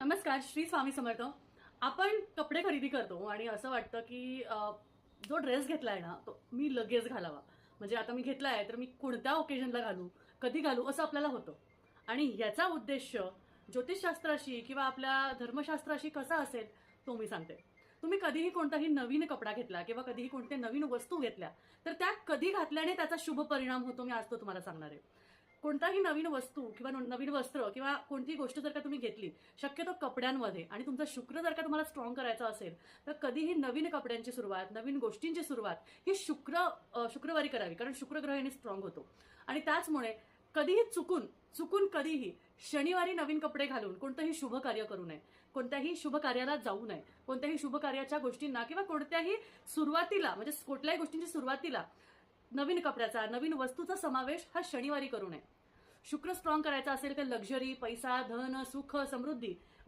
नमस्कार, श्री स्वामी समर्थ. आपण कपडे खरेदी करतो आणि असं वाटतं की जो ड्रेस घेतलाय ना तो मी लगेच घालावा. म्हणजे आता मी घेतलाय तर मी कोणत्या ओकेजनला घालू, कधी घालू असं आपल्याला होतं. आणि याचा उद्देश ज्योतिषशास्त्राशी किंवा आपल्या धर्मशास्त्राशी कसा असेल तो मी सांगते. तुम्ही कधीही कोणताही नवीन कपडा घेतला किंवा कधीही कोणत्या नवीन वस्तू घेतल्या तर त्या कधी घातल्याने त्याचा शुभ परिणाम होतो मी आज तो तुम्हाला सांगणार आहे. कोणताही नवीन वस्तू किंवा नवीन वस्त्र किंवा कोणतीही गोष्ट जर का तुम्ही घेतली, शक्यतो कपड्यांमध्ये, आणि तुमचा शुक्र जर का तुम्हाला स्ट्रॉंग करायचा असेल तर कधीही नवीन कपड्यांची सुरुवात, नवीन गोष्टींची सुरुवात ही शुक्रवारी करावी, कारण शुक्र ग्रह याने स्ट्रॉंग होतो. आणि त्याचमुळे कधीही चुकून चुकून कधीही शनिवारी नवीन कपडे घालून कोणतंही शुभ कार्य करू नये, कोणत्याही शुभ कार्याला जाऊ नये, कोणत्याही शुभ कार्याच्या गोष्टींना किंवा कोणत्याही सुरुवातीला, म्हणजे कुठल्याही गोष्टींची सुरुवातीला नवीन कपड्याचा, नवीन वस्तूचा समावेश हा शनिवारी करू नये. शुक्र स्ट्रॉंग करायचा असेल तर लक्झरी, पैसा, धन, सुख, समृद्धी